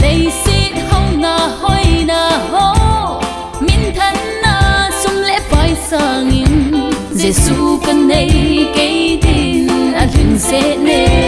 lấy xít hông na hoi na ho min thân na sum lẽ phải sang in Giêsu cần này cây tin a rừng sẽ nè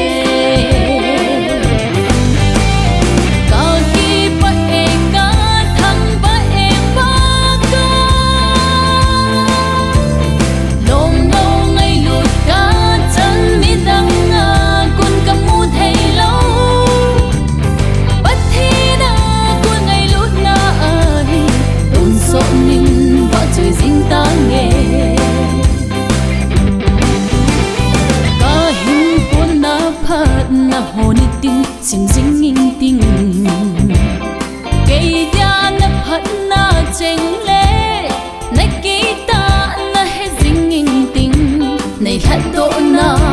sim ding in ting cây dia na phat na cheng le na kita na he ding in ting nei hat to na